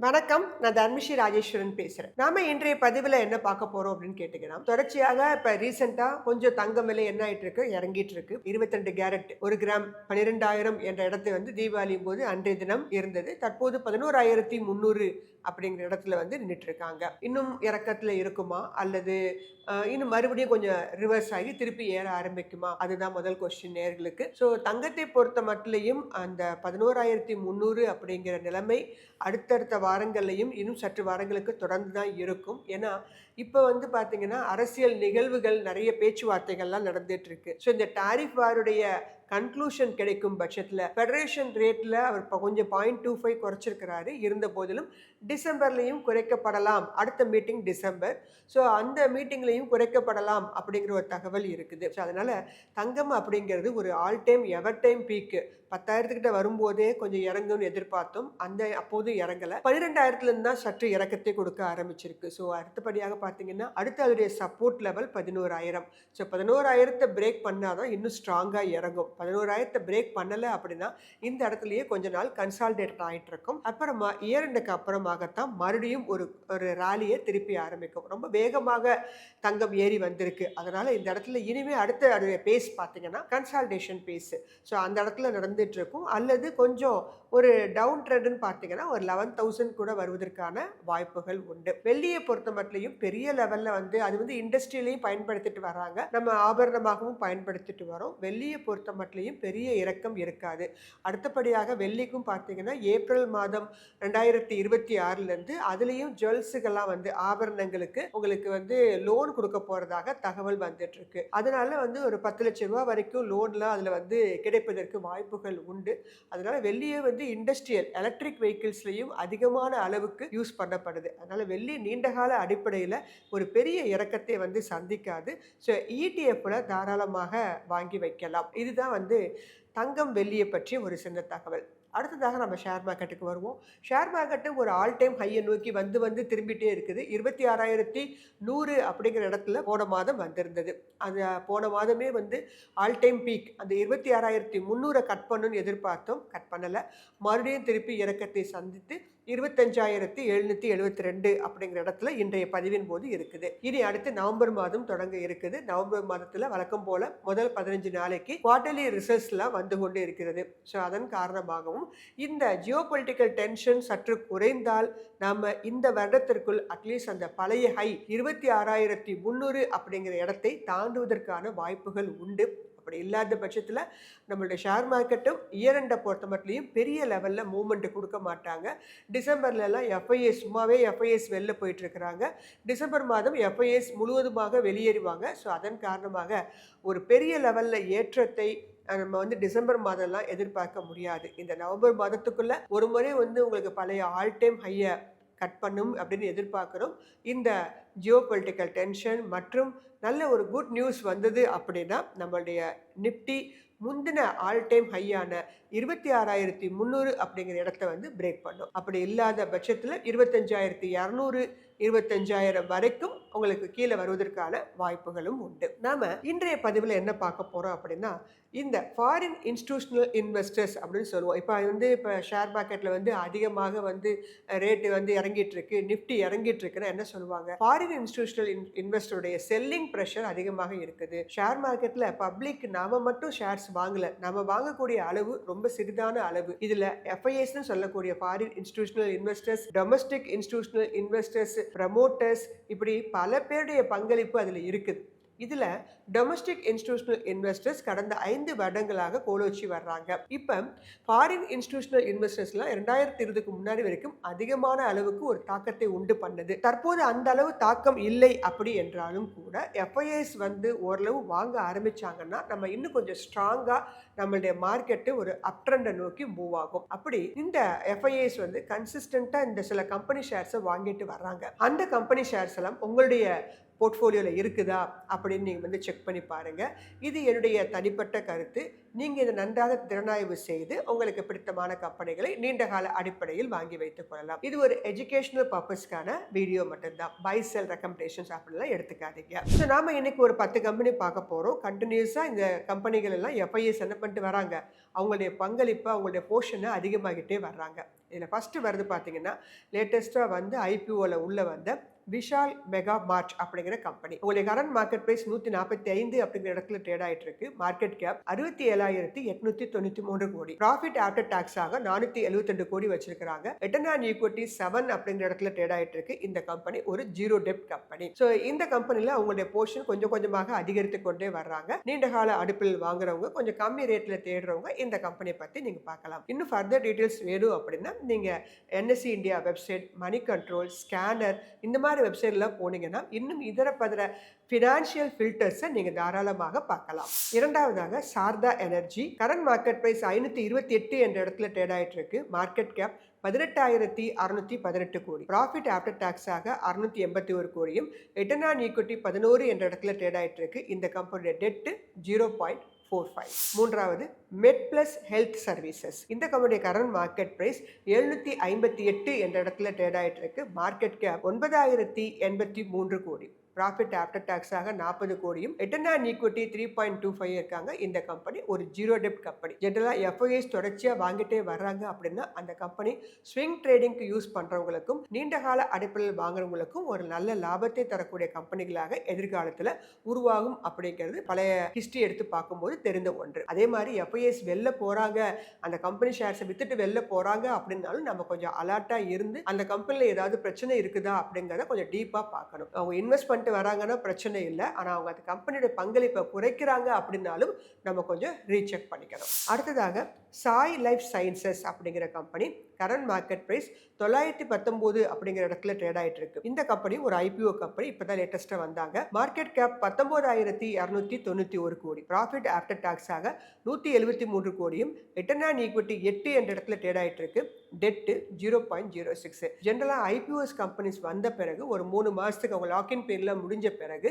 வணக்கம். நான் தர்மிஷி ராஜேஸ்வரன் பேசுறேன். நாம இன்றைய பதிவுல என்ன பார்க்க போறோம் அப்படின்னு கேட்டீங்கன்னா, தொடர்ச்சியாக இப்ப ரீசென்ட்டா கொஞ்சம் தங்கம் விலை என்ன ஆயிட்டு இருக்கு? இறங்கிட்டு இருக்கு. 22 கேரட் 1 கிராம் 12,000 என்ற இடத்தை தீபாவளியின் போது அன்றைய தினம் இருந்தது. தற்போது 11,300 அப்படிங்கிற இடத்துல நின்னுட்டு இருக்காங்க. இன்னும் இறக்கத்துல இருக்குமா? அல்லது இன்னும் மறுபடியும் கொஞ்சம் ரிவர்ஸ் ஆகி திருப்பி ஏற ஆரம்பிக்குமா? அதுதான் முதல் கொஸ்டின் நேயர்களுக்கு. ஸோ தங்கத்தை பொறுத்த மட்டிலையும் அந்த 11,300 அப்படிங்கிற நிலைமை அடுத்தடுத்த வாரங்கள்லையும் இன்னும் சற்று வாரங்களுக்கு தொடர்ந்து தான் இருக்கும். ஏன்னா இப்போ பார்த்தீங்கன்னா அரசியல் நிகழ்வுகள் நிறைய பேச்சுவார்த்தைகள்லாம் நடந்துட்டு இருக்கு. ஸோ இந்த டாரிஃப் வாருடைய கன்க்ளூஷன் கிடைக்கும் பட்சத்தில் ஃபெடரேஷன் ரேட்டில் அவர் இப்போ கொஞ்சம் 0.25 குறைச்சிருக்கிறாரு. இருந்த போதிலும் டிசம்பர்லையும் குறைக்கப்படலாம். அடுத்த மீட்டிங் டிசம்பர். ஸோ அந்த மீட்டிங்லையும் குறைக்கப்படலாம் அப்படிங்கிற ஒரு தகவல் இருக்குது. ஸோ அதனால் தங்கம் அப்படிங்கிறது ஒரு ஆல் டைம் எவர் டைம் பீக்கு 10,000 கிட்ட வரும்போதே கொஞ்சம் இறங்கும்னு எதிர்பார்த்தோம். அப்போது இறங்கலை. 12,000 தான் சற்று இறக்கத்தை கொடுக்க ஆரம்பிச்சிருக்கு. ஸோ அடுத்தபடியாக பார்த்தீங்கன்னா அடுத்து அதோடைய சப்போர்ட் லெவல் 11,000. ஸோ 11,000 பிரேக் பண்ணாதான் இன்னும் ஸ்ட்ராங்காக இறங்கும். 11,000 பிரேக் பண்ணலை அப்படின்னா இந்த இடத்துலயே கொஞ்ச நாள் கன்சால்டேட் ஆகிட்டு இருக்கும். அப்புறமா இயர் அப்புறமாகத்தான் மறுபடியும் ஒரு ஒரு ராலியை திருப்பி ஆரம்பிக்கும். ரொம்ப வேகமாக தங்கம் ஏறி வந்திருக்கு. அதனால இந்த இடத்துல இனிமே அடுத்த பேஸ் பார்த்தீங்கன்னா கன்சால்டேஷன் பேஸ். ஸோ அந்த இடத்துல நடந்துட்டு இருக்கும். அல்லது கொஞ்சம் ஒரு டவுன் ட்ரெண்ட்னு பார்த்தீங்கன்னா ஒரு 11,000 கூட வருவதற்கான வாய்ப்புகள் உண்டு. வெள்ளியை பொறுத்த மட்டும் பெரிய லெவல்ல அது இண்டஸ்ட்ரியிலையும் பயன்படுத்திட்டு வராங்க. நம்ம ஆபரணமாகவும் பயன்படுத்திட்டு வரோம். வெள்ளியை பொறுத்த மட்டும் பெரிய இறக்கம் இருக்காது. அடுத்தபடியாக வெள்ளிக்கும் பார்த்தீங்கன்னா ஏப்ரல் மாதம் 2026 அதுலேயும் ஜுவல்ஸுகள்லாம் ஆபரணங்களுக்கு உங்களுக்கு லோன் கொடுக்க போறதாக தகவல் வந்துட்டு இருக்கு. அதனால ஒரு 10 லட்சம் ரூபாய் வரைக்கும் லோன்லாம் அதுல கிடைப்பதற்கு வாய்ப்புகள் உண்டு. அதனால வெள்ளியை இண்டஸ்ட்ரியல் எலக்ட்ரிக் வெஹிக்கிள்ஸ்லையும் அதிகமான அளவுக்கு யூஸ் பண்ணப்படுது. அதனால வெள்ளி நீண்டகால அடிப்படையில் ஒரு பெரிய இறக்கத்தை சந்திக்காது. ஸோ இடிஎஃப்ல தாராளமாக வாங்கி வைக்கலாம். இதுதான் தங்கம் வெள்ளியை பற்றி ஒரு சின்ன தகவல். அடுத்ததாக நம்ம ஷேர் மார்க்கெட்டுக்கு வருவோம். ஷேர் மார்க்கெட்டு ஒரு ஆல் டைம் ஹையை நோக்கி வந்து திரும்பிட்டே இருக்குது. 26,100 அப்படிங்கிற இடத்துல போன மாதம் வந்திருந்தது. அது போன மாதமே ஆல் டைம் பீக் அந்த 26,300 கட் பண்ணணும்னு எதிர்பார்த்தோம். கட் பண்ணலை. மறுபடியும் திருப்பி இறக்கத்தை சந்தித்து 25,772 அப்படிங்கிற இடத்துல இன்றைய பதிவின் போது இருக்குது. இனி அடுத்து நவம்பர் மாதம் தொடங்க இருக்குது. நவம்பர் மாதத்துல வழக்கம் போல முதல் 15 நாளைக்கு குவார்டர்லி ரிசல்ட்ஸ்லாம் வந்து கொண்டு இருக்கிறது. ஸோ அதன் காரணமாகவும் இந்த ஜியோபொலிட்டிக்கல் டென்ஷன் சற்று குறைந்தால் நம்ம இந்த வருடத்திற்குள் அட்லீஸ்ட் அந்த பழைய ஹை 26,300 அப்படிங்கிற இடத்தை தாண்டுவதற்கான வாய்ப்புகள் உண்டு. அப்படி இல்லாத பட்சத்தில் நம்மளுடைய ஷேர் மார்க்கெட்டும் இயர் எண்டை பொறுத்த மட்டும் பெரிய லெவலில் மூவ்மெண்ட் கொடுக்க மாட்டாங்க. டிசம்பர்லலாம் எஃப்ஐஎஸ் சும்மாவே எஃப்ஐஎஸ் வெளில போயிட்டு இருக்கிறாங்க. டிசம்பர் மாதம் எஃப்ஐஎஸ் முழுவதுமாக வெளியேறுவாங்க. ஸோ அதன் காரணமாக ஒரு பெரிய லெவலில் ஏற்றத்தை நம்ம டிசம்பர் மாதம்லாம் எதிர்பார்க்க முடியாது. இந்த நவம்பர் மாதத்துக்குள்ள ஒரு முறை உங்களுக்கு பழைய ஆல் டைம் ஹையை கட் பண்ணும் அப்படின்னு எதிர்பார்க்குறோம். இந்த ஜியோபொலிட்டிக்கல் டென்ஷன் மற்றும் நல்ல ஒரு குட் நியூஸ் வந்தது அப்படின்னா நம்மளுடைய நிப்டி முந்தின ஆல் டைம் ஹையான 26,300 அப்படிங்கிற இடத்த பிரேக் பண்ணும். அப்படி இல்லாத பட்சத்தில் 25,200 25,000 வரைக்கும் உங்களுக்கு கீழே வருவதற்கான வாய்ப்புகளும் உண்டு. நாம இன்றைய பதிவில் என்ன பார்க்க போறோம் அப்படின்னா இந்த ஃபாரின் இன்ஸ்டிடியூஷனல் இன்வெஸ்டர்ஸ் அப்படின்னு சொல்லுவோம். இப்போ ஷேர் மார்க்கெட்டில் அதிகமாக ரேட்டு இறங்கிட்டு இருக்கு, நிஃப்டி இறங்கிட்டு இருக்குன்னா என்ன சொல்லுவாங்க? ஃபாரின் இன்ஸ்டிடியூஷனல் இன்வெஸ்டருடைய செல்லிங் ப்ரெஷர் அதிகமாக இருக்குது. ஷேர் மார்க்கெட்டில் பப்ளிக் நாம மட்டும் ஷேர்ஸ் வாங்கல, நம்ம வாங்கக்கூடிய அளவு ரொம்ப சிறிதான அளவு. இதுல எஃப்ஐஎஸ்ன்னு சொல்லக்கூடிய foreign institutional investors, domestic institutional investors, promoters, இப்படி பல பேருடைய பங்களிப்பு அதில் இருக்குது. இதில் டொமஸ்டிக் இன்ஸ்டிடியூஷனல் இன்வெஸ்டர்ஸ் கடந்த 5 வருடங்களாக கோலோச்சி வர்றாங்க. இப்போ ஃபாரின் இன்ஸ்டிடியூஷனல் இன்வெஸ்டர்ஸ்லாம் 2020க்கு முன்னாடி வரைக்கும் அதிகமான அளவுக்கு ஒரு தாக்கத்தை உண்டு பண்ணது. தற்போது அந்த அளவு தாக்கம் இல்லை. அப்படி என்றாலும் கூட எஃப்ஐஎஸ் ஓரளவு வாங்க ஆரம்பிச்சாங்கன்னா நம்ம இன்னும் கொஞ்சம் ஸ்ட்ராங்காக நம்மளுடைய மார்க்கெட்டு ஒரு அப் ட்ரெண்டை நோக்கி மூவ் ஆகும். அப்படி இந்த எஃப்ஐஎஸ் கன்சிஸ்டண்ட்டாக இந்த சில கம்பெனி ஷேர்ஸை வாங்கிட்டு வர்றாங்க. அந்த கம்பெனி ஷேர்ஸ் எல்லாம் உங்களுடைய போர்ட்ஃபோலியோவில் இருக்குதா அப்படின்னு நீங்கள் வந்து செக் பண்ணி பாருங்கள். இது என்னுடைய தனிப்பட்ட கருத்து. நீங்கள் இதை நன்றாக திறனாய்வு செய்து உங்களுக்கு பிடித்தமான கம்பெனிகளை நீண்ட கால அடிப்படையில் வாங்கி வைத்துக் கொள்ளலாம். இது ஒரு எஜுகேஷனல் பர்பஸ்க்கான வீடியோ மட்டும்தான். பை செல் ரெக்கமெண்டேஷன்ஸ் அப்படிலாம் எடுத்துக்காதீங்க. ஸோ நாம இன்னைக்கு ஒரு 10 கம்பெனி பார்க்க போகிறோம். கண்டினியூஸாக இந்த கம்பெனிகள் எல்லாம் எஃப்ஐஎஸ் என்ன பண்ணிட்டு வராங்க, அவங்களுடைய பங்களிப்பு அவங்களுடைய போர்ஷனை அதிகமாகிட்டே வர்றாங்க. இதில் ஃபஸ்ட்டு வருது பார்த்தீங்கன்னா, லேட்டஸ்ட்டாக வந்து ஐபிஓவில் உள்ள வந்த விஷால் மெகா மார்ட் அப்படிங்கிற கம்பெனி. உங்களுடைய கரண்ட் மார்க்கெட் பிரைஸ் 145 அப்படிங்கிற இடத்துல ட்ரேட் ஆயிட்டு இருக்கு. மார்க்கெட் கேப் 67,893 கோடி. ப்ராஃபிட் ஆஃப்டர் டாக்ஸாக 472 கோடி வச்சிருக்காங்க. ரிட்டர்ன் ஆன் ஈக்விட்டி 7 அப்படிங்கிற இடத்துல ட்ரேட் ஆயிட்டு இருக்கு. இந்த கம்பெனி ஒரு ஜீரோ டெப்ட் கம்பெனி. ஸோ இந்த கம்பெனில அவங்களுடைய போர்ஷன் கொஞ்சம் கொஞ்சமாக அதிகரித்து கொண்டே வர்றாங்க. நீண்ட கால அடுப்பில் வாங்குறவங்க, கொஞ்சம் கம்மி ரேட்ல தேடுறவங்க இந்த கம்பெனி பத்தி நீங்க பார்க்கலாம். இன்னும் ஃபர்தர் டீடைல்ஸ் வேணும் அப்படின்னா நீங்க NSC India website, money control, scanner இந்த மாதிரி வெப்சைட்லாம் போனீங்கன்னா இன்னும் இதர பதர ஃபினான்ஷியல் ஃபில்டர்ஸை நீங்கள் தாராளமாக பார்க்கலாம். இரண்டாவதாக Sarda energy. Current market price 528 என்ற இடத்துல ட்ரேட் ஆயிட்டு இருக்கு. மார்க்கெட் கேப் 18,618 கோடி. ப்ராஃபிட் ஆஃப்டர் டாக்ஸாக 681 கோடியும், ரிட்டர்ன் ஆன் ஈக்விட்டி 11 என்ற இடத்துல ட்ரேட் ஆயிட்டு இருக்கு. இந்த கம்பெனியோட டெட் 0.45. மூன்றாவது மெட் பிளஸ் ஹெல்த் சர்வீசஸ். இந்த கம்பெனியோட கரண்ட் மார்க்கெட் பிரைஸ் 758 என்ற இடத்துல ட்ரேட் ஆயிட்டு இருக்கு. மார்க்கெட் கேப் 9,083 கோடி. ப்ராஃபிட் ஆஃப்டர் டாக்ஸாக 40 கோடியும், ரிட்டர்ன் ஆன் ஈக்விட்டி 3.25 இருக்காங்க. இந்த கம்பெனி ஒரு ஜீரோ டெப்ட் கம்பெனி. ஜென்ரலாக எஃப்ஐஎஸ் தொடர்ச்சியாக வாங்கிட்டே வர்றாங்க அப்படின்னா அந்த கம்பெனி ஸ்விங் ட்ரேடிங்க்கு யூஸ் பண்ணுறவங்களுக்கும் நீண்ட கால அடிப்படையில் வாங்குறவங்களுக்கும் ஒரு நல்ல லாபத்தை தரக்கூடிய கம்பெனிகளாக எதிர்காலத்தில் உருவாகும் அப்படிங்கிறது பழைய ஹிஸ்டரி எடுத்து பார்க்கும்போது தெரிந்த ஒன்று. அதே மாதிரி எஃப்ஐஎஸ் வெளில போகிறாங்க, அந்த கம்பெனி ஷேர்ஸை வித்துட்டு வெளில போகிறாங்க அப்படின்னாலும் நம்ம கொஞ்சம் அலர்ட்டாக இருந்து அந்த கம்பெனியில் ஏதாவது பிரச்சனை இருக்குதா அப்படிங்கிறத கொஞ்சம் டீப்பாக பார்க்கணும். அவங்க இன்வெஸ்ட் பண்ணிட்டு வராங்கன்னா பிரச்சனை இல்லை, ஆனால் அவங்க அந்த கம்பெனியோட பங்களிப்பை குறைக்கிறாங்க அப்படின்னாலும் நம்ம கொஞ்சம் ரீசெக் பண்ணிக்கணும். அடுத்ததாக சாய் லைஃப் சயின்சஸ் அப்படிங்கிற கம்பெனி. கரண்ட் மார்க்கெட் பிரைஸ் 919 அப்படிங்கிற இடத்துல ட்ரேட் ஆயிட்டு இருக்கு. இந்த கம்பெனி ஒரு ஐபிஓ கம்பெனி, இப்பதான் லேட்டஸ்டா வந்தாங்க. மார்க்கெட் கேப் 19,291 கோடி. ப்ராஃபிட் ஆஃப்டர் டாக்ஸாக 173 கோடியும், ரிட்டர்ன் ஆன் ஈக்விட்டி 8 என்ற இடத்துல ட்ரேட் ஆயிட்டு இருக்கு. டெட் 0.06. ஜென்ரலாக ஐபிஓஎஸ் கம்பெனிஸ் வந்த பிறகு ஒரு 3 மாதத்துக்கு அவங்க லாக்இன் பீரியட்ல முடிஞ்ச பிறகு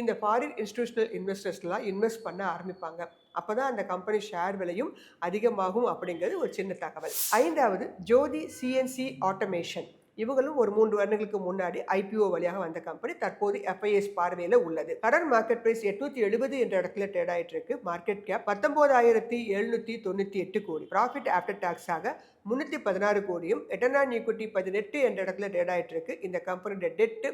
இந்த ஃபாரின் இன்ஸ்டிடியூஷனல் இன்வெஸ்டர்ஸ்லாம் இன்வெஸ்ட் பண்ண ஆரம்பிப்பாங்க. அப்போதான் அந்த கம்பெனி ஷேர் விலையும் அதிகமாகும் அப்படிங்கிறது ஒரு சின்ன தகவல். ஐந்தாவது ஜோதி சிஎன்சி ஆட்டோமேஷன். இவங்களும் ஒரு 3 வருடங்களுக்கு முன்னாடி ஐபிஓ வழியாக வந்த கம்பெனி, தற்போது எஃப்ஐஎஸ் பார்வையில் உள்ளது. கரண்ட் மார்க்கெட் பிரைஸ் 870 என்ற இடத்துல ட்ரேட் ஆயிட்டு இருக்கு. மார்க்கெட் கேப் 19,798 கோடி. ப்ராஃபிட் ஆஃப்டர் டாக்ஸாக 316 கோடியும், ரிட்டர்ன் ஆன் ஈக்விட்டி 18 என்ற இடத்துல ட்ரேட் ஆயிட்டு இருக்கு. இந்த கம்பெனியோட டெட்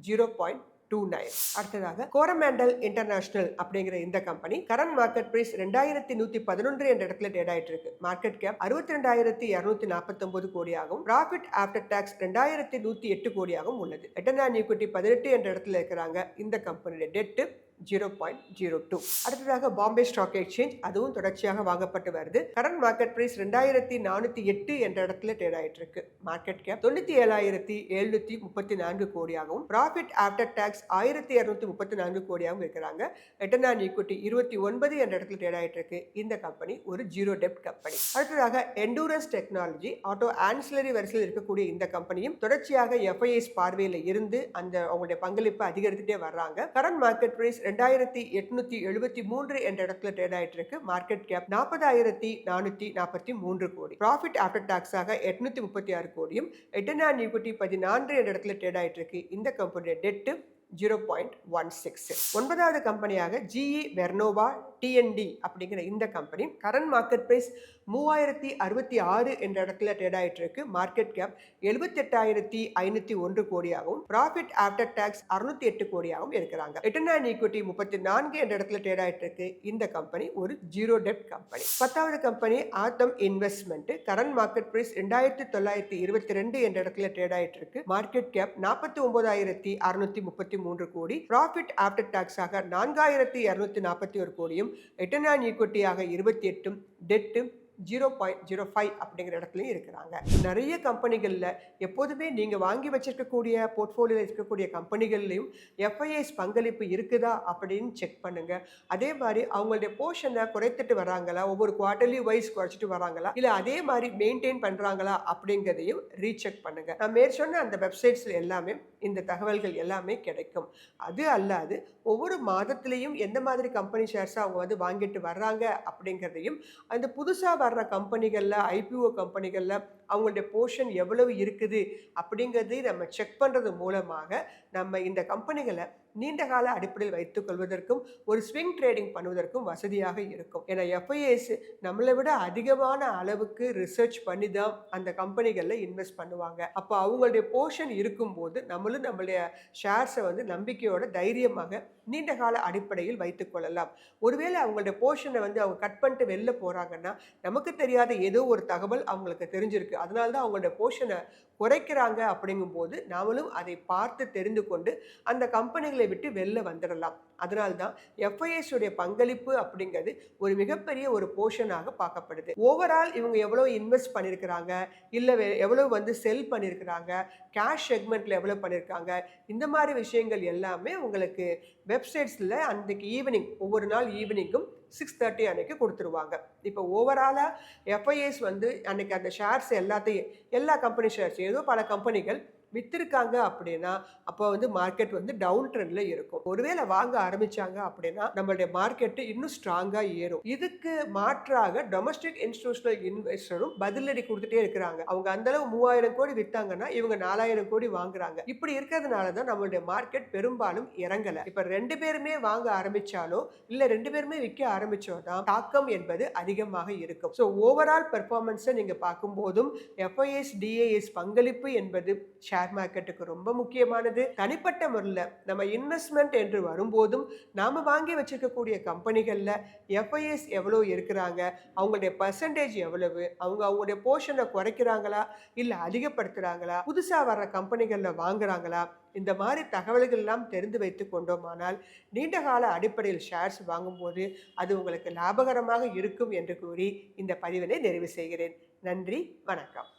0.29. அடுத்ததாக கோரமண்டல் இன்டர்நேஷனல் அப்படிங்கிற இந்த கம்பெனி. கரண்ட் மார்க்கெட் பிரைஸ் 2,111 என்ற இடத்துல ட்ரேட் ஆயிட்டு இருக்கு. மார்க்கெட் கேப் 62,249 கோடியாகவும், ப்ராஃபிட் ஆஃப்டர் டாக்ஸ் 2,108 கோடியாகவும் உள்ளது. ரிட்டர்ன் ஆன் ஈக்விட்டி 18 என்ற இடத்துல இருக்கிறாங்க. இந்த கம்பெனியோட டெட் 0.02. அடுத்ததாக பாம்பே ஸ்டாக் எக்ஸ்சேஞ்ச். அதுவும் தொடர்ச்சியாக வாங்கப்பட்டு வருது. கரண்ட் மார்க்கெட் பிரைஸ் 2,408 என்ற இடத்துல ட்ரேட் ஆயிட்டு இருக்கு. மார்க்கெட் கேப் 97,734 கோடியாகவும், ப்ராஃபிட் ஆஃப்டர் டாக்ஸ் 1,234 கோடியாகவும் இருக்கிறாங்க. ரிட்டர்ன் ஆன் ஈக்விட்டி 29 என்ற இடத்துல ட்ரேட் ஆயிட்டு இருக்கு. இந்த கம்பெனி ஒரு ஜீரோ டெப்ட் கம்பெனி. அடுத்ததாக எண்டூரன்ஸ் டெக்னாலஜி. ஆட்டோ ஆன்சிலரி வரிசையில் இருக்கக்கூடிய இந்த கம்பெனியும் தொடர்ச்சியாக எஃப்ஐஎஸ் பார்வையில் இருந்து அந்த அவங்களுடைய பங்களிப்பை அதிகரித்துட்டே வர்றாங்க. கரண்ட் மார்க்கெட் பிரைஸ் 2,873 என்ற இடத்துல ட்ரேட் ஆயிட்டு இருக்கு. மார்க்கெட் கேப் 40,443 கோடி. ப்ராஃபிட் ஆஃப்டர் டாக்ஸாக 836 கோடியும், ரிட்டர்ன் ஆன் ஈக்விட்டி 14 என்ற இடத்துல ட்ரேட் ஆயிட்டு இருக்கு. இந்த கம்பெனியோட டெட் 0.16. ஒன்பதாவது கம்பெனியாக ஜிஇ வெர்னோவா டிஎன்டி அப்படிங்கிற இந்த கம்பெனி. கரண்ட் மார்க்கெட் பிரைஸ் 3,066 என்ற இடத்துல ட்ரேட் ஆயிட்டு இருக்கு. மார்க்கெட் கேப் 78,501 கோடியாகவும், ப்ராஃபிட் ஆஃப்டர் டாக்ஸ் 608 கோடியாகவும் இருக்கிறாங்க. ரிட்டர்ன் ஆன் ஈக்விட்டி 34 என்ற இடத்துல ட்ரேட் ஆயிட்டு இருக்கு. இந்த கம்பெனி ஒரு ஜீரோ டெப்ட் கம்பெனி. 10வது கம்பெனி ஆத்தம் இன்வெஸ்ட்மெண்ட். கரண்ட் மார்க்கெட் பிரைஸ் 2,922 என்ற இடத்துல ட்ரேட் ஆயிட்டு இருக்கு. மார்க்கெட் கேப் 49,633 கோடி. ப்ராஃபிட் ஆஃப்டர் டாக்ஸாக 4,241 கோடியும், ரிட்டர்ன் ஆன் ஈக்விட்டியாக 28, டெட் 0.05 அப்படிங்கிற இடத்துலையும் இருக்கிறாங்க. நிறைய கம்பெனிகளில் எப்போதுமே நீங்கள் வாங்கி வச்சிருக்கக்கூடிய போர்ட்ஃபோலியோவில் இருக்கக்கூடிய கம்பெனிகள்லையும் எஃப்ஐஎஸ் பங்களிப்பு இருக்குதா அப்படின்னு செக் பண்ணுங்க. அதே மாதிரி அவங்களுடைய போர்ஷனை குறைத்துட்டு வராங்களா, ஒவ்வொரு குவார்டர்லி வைஸ் குறைச்சிட்டு வராங்களா, இல்லை அதே மாதிரி மெயின்டைன் பண்ணுறாங்களா அப்படிங்கிறதையும் ரீசெக் பண்ணுங்க. நான் மேற்சொன்ன அந்த வெப்சைட்ஸில் எல்லாமே இந்த தகவல்கள் எல்லாமே கிடைக்கும். அது அல்லாது ஒவ்வொரு மாதத்திலையும் எந்த மாதிரி கம்பெனி ஷேர்ஸை அவங்க வந்து வாங்கிட்டு வர்றாங்க அப்படிங்கிறதையும், அந்த புதுசாக வர்ற கம்பெனிகளில் ஐபிஓ கம்பெனிகளில் அவங்களுடைய போர்ஷன் எவ்வளவு இருக்குது அப்படிங்கிறதையும் நம்ம செக் பண்ணுறது மூலமாக நம்ம இந்த கம்பெனிகளை நீண்ட கால அடிப்படையில் வைத்துக் கொள்வதற்கும் ஒரு ஸ்விங் ட்ரேடிங் பண்ணுவதற்கும் வசதியாக இருக்கும். ஏன்னா எஃப்ஐஎஸ் நம்மளை விட அதிகமான அளவுக்கு ரிசர்ச் பண்ணி தான் அந்த கம்பெனிகளில் இன்வெஸ்ட் பண்ணுவாங்க. அப்போ அவங்களுடைய போர்ஷன் இருக்கும்போது நம்மளும் நம்மளுடைய ஷேர்ஸை வந்து நம்பிக்கையோட தைரியமாக நீண்ட கால அடிப்படையில் வைத்துக் கொள்ளலாம். ஒருவேளை அவங்களுடைய போர்ஷனை வந்து அவங்க கட் பண்ணிட்டு வெளில போகிறாங்கன்னா நமக்கு தெரியாத ஏதோ ஒரு தகவல் அவங்களுக்கு தெரிஞ்சிருக்கு, அதனால தான் அவங்களுடைய போர்ஷனை குறைக்கிறாங்க. அப்படிங்கும்போது நாமளும் அதை பார்த்து தெரிந்து கொண்டு அந்த கம்பெனிகளை விட்டு வெளில வந்துடலாம். அதனால்தான் எஃப்ஐஎஸ் உடைய பங்களிப்பு அப்படிங்கிறது ஒரு மிகப்பெரிய ஒரு போர்ஷனாக பார்க்கப்படுது. ஓவரால் இவங்க எவ்வளவு இன்வெஸ்ட் பண்ணியிருக்கிறாங்க, இல்லை எவ்வளவு வந்து செல் பண்ணியிருக்கிறாங்க, கேஷ் செக்மெண்ட்ல எவ்வளவு பண்ணியிருக்காங்க, இந்த மாதிரி விஷயங்கள் எல்லாமே உங்களுக்கு வெப்சைட்ஸில் அன்றைக்கு ஈவினிங், ஒவ்வொரு நாள் ஈவினிங்கும் 6:30 அன்னைக்கு கொடுத்துருவாங்க. இப்போ ஓவராலாக எஃப்ஐஎஸ் வந்து அன்னைக்கு அந்த ஷேர்ஸ் எல்லாத்தையும், எல்லா கம்பெனி ஷேர்ஸ் ஏதோ பல கம்பெனிகள் வித்திருக்காங்க அப்படின்னா அப்போ வந்து மார்க்கெட் வந்து டவுன் ட்ரெண்ட்ல இருக்கும். ஒருவேளை வாங்க ஆரம்பிச்சாங்க அப்படின்னா நம்மளுடைய மார்க்கெட் இன்னும் ஸ்ட்ராங்கா ஏறும். இதுக்கு மாற்றாக டொமஸ்டிக் இன்ஸ்டிடியூஷனல் இன்வெஸ்டரும் பதிலடி கொடுத்துட்டே இருக்கிறாங்க. அவங்க அந்த அளவு 3000 கோடி வித்தாங்கன்னா இவங்க 4000 கோடி வாங்குறாங்க. இப்படி இருக்கிறதுனால தான் நம்மளுடைய மார்க்கெட் பெரும்பாலும் இறங்கல. இப்ப 2 பேருமே வாங்க ஆரம்பிச்சாலோ இல்ல 2 பேருமே விற்க ஆரம்பிச்சோதான் தாக்கம் என்பது அதிகமாக இருக்கும். ஸோ ஓவரால் பெர்ஃபார்மன்ஸை நீங்க பார்க்கும்போதும் எஃப்ஐஎஸ் டிஏஎஸ் பங்களிப்பு என்பது ஷேர் மார்க்கெட்டுக்கு ரொம்ப முக்கியமானது. தனிப்பட்ட முறையில் நம்ம இன்வெஸ்ட்மெண்ட் என்று வரும்போதும் நாம வாங்கி வச்சிருக்கக்கூடிய கம்பெனிகளில் எஃப்ஐஎஸ் எவ்வளோ இருக்கிறாங்க, அவங்களுடைய பர்சன்டேஜ் எவ்வளவு, அவங்களுடைய போர்ஷனை குறைக்கிறாங்களா இல்லை அதிகப்படுத்துகிறாங்களா, புதுசாக வர்ற கம்பெனிகளில் வாங்குறாங்களா, இந்த மாதிரி தகவல்கள் எல்லாம் தெரிந்து வைத்து கொண்டோமானால் நீண்ட கால அடிப்படையில் ஷேர்ஸ் வாங்கும்போது அது உங்களுக்கு லாபகரமாக இருக்கும் என்று கூறி இந்த பதிவினை நிறைவு செய்கிறேன். நன்றி, வணக்கம்.